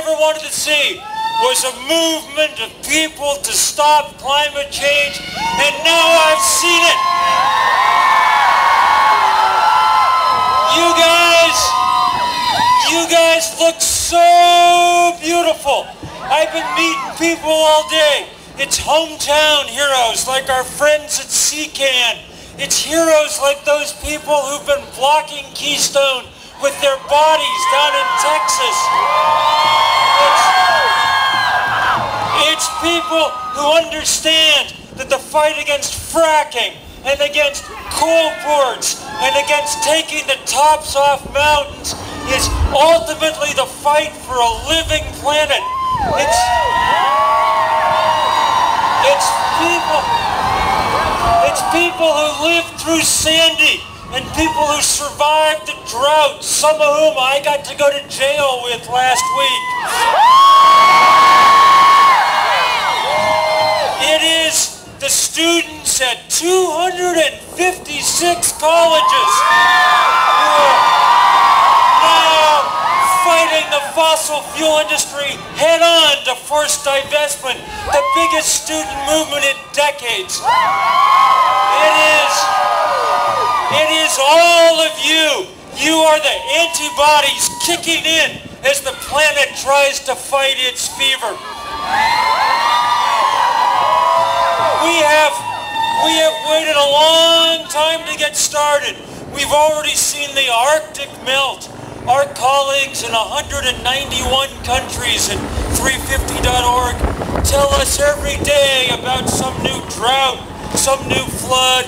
ever wanted to see was a movement of people to stop climate change, and now I've seen it. You guys look so beautiful. I've been meeting people all day. It's hometown heroes like our friends at Seacan. It's heroes like those people who've been blocking Keystone with their bodies down in Texas. It's people who understand that the fight against fracking and against coal boards and against taking the tops off mountains is ultimately the fight for a living planet. It's people who lived through Sandy and people who survived the drought, some of whom I got to go to jail with last week. It is the students at 256 colleges who are now fighting the fossil fuel industry head-on to force divestment, the biggest student movement in decades. It is all of you. You are the antibodies kicking in as the planet tries to fight its fever. We have waited a long time to get started. We've already seen the Arctic melt. Our colleagues in 191 countries at 350.org tell us every day about some new drought, some new flood.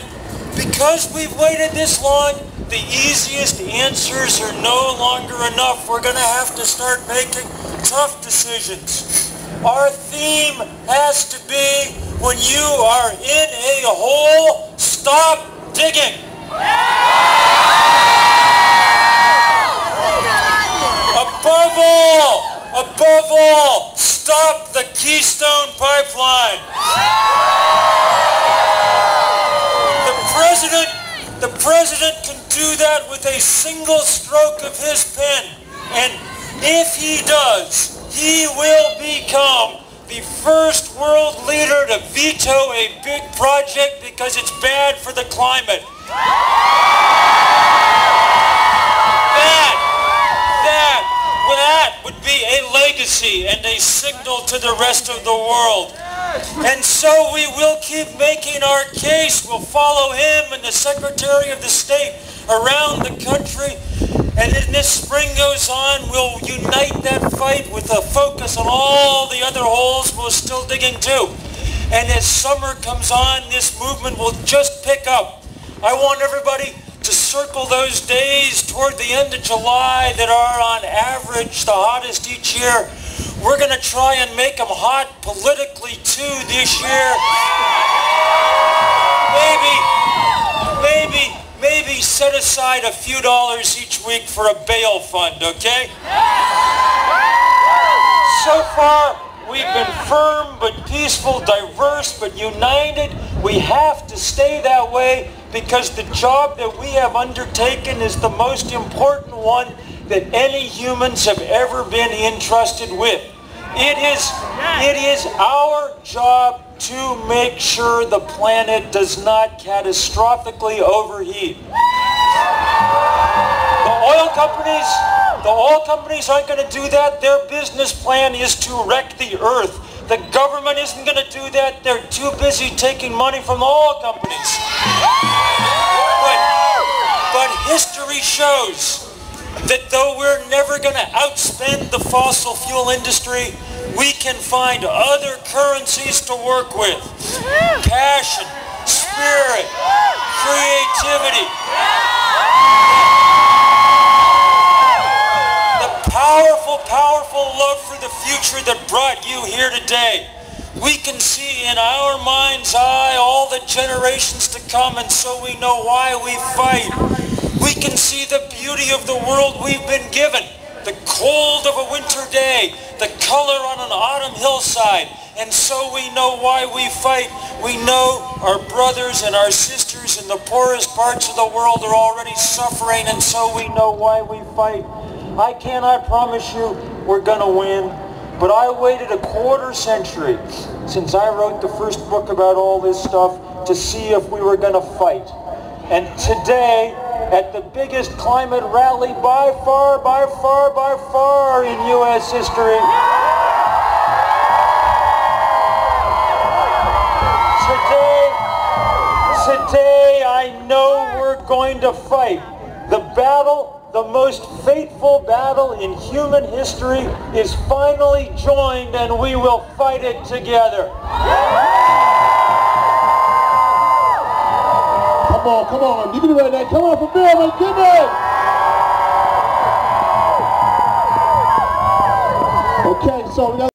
Because we've waited this long, the easiest answers are no longer enough. We're going to have to start making tough decisions. Our theme has to be, when you are in a hole, stop digging. Above all, stop the Keystone Pipeline. The president can do that with a single stroke of his pen. And if he does, he will become the first world leader to veto a big project because it's bad for the climate. That would be a legacy and a signal to the rest of the world. And so we will keep making our case. We'll follow him and the Secretary of the State around the country. And as this spring goes on, we'll unite that fight with a focus on all the other holes we're still digging too. And as summer comes on, this movement will just pick up. I want everybody to circle those days toward the end of July that are on average the hottest each year. We're going to try and make them hot politically too this year. Maybe set aside a few dollars each week for a bail fund, okay? So far, we've been firm but peaceful, diverse but united. We have to stay that way because the job that we have undertaken is the most important one that any humans have ever been entrusted with. It is our job to make sure the planet does not catastrophically overheat. The oil companies aren't going to do that. Their business plan is to wreck the earth. The government isn't going to do that. They're too busy taking money from the oil companies. But history shows that though we're never going to outspend the fossil fuel industry, we can find other currencies to work with. Passion, spirit, creativity. The powerful love for the future that brought you here today. We can see in our mind's eye all the generations to come, and so we know why we fight. We can see the beauty of the world we've been given, the cold of a winter day, the color on an autumn hillside, and so we know why we fight. We know our brothers and our sisters in the poorest parts of the world are already suffering, and so we know why we fight. I cannot promise you we're going to win. But I waited a quarter century since I wrote the first book about all this stuff to see if we were going to fight. And today, at the biggest climate rally by far in U.S. history, today I know we're going to fight. The battle, the most fateful battle in human history, is finally joined, and we will fight it together. Come on, you can do it right now. Come on for Bill McKibben! Okay, so we got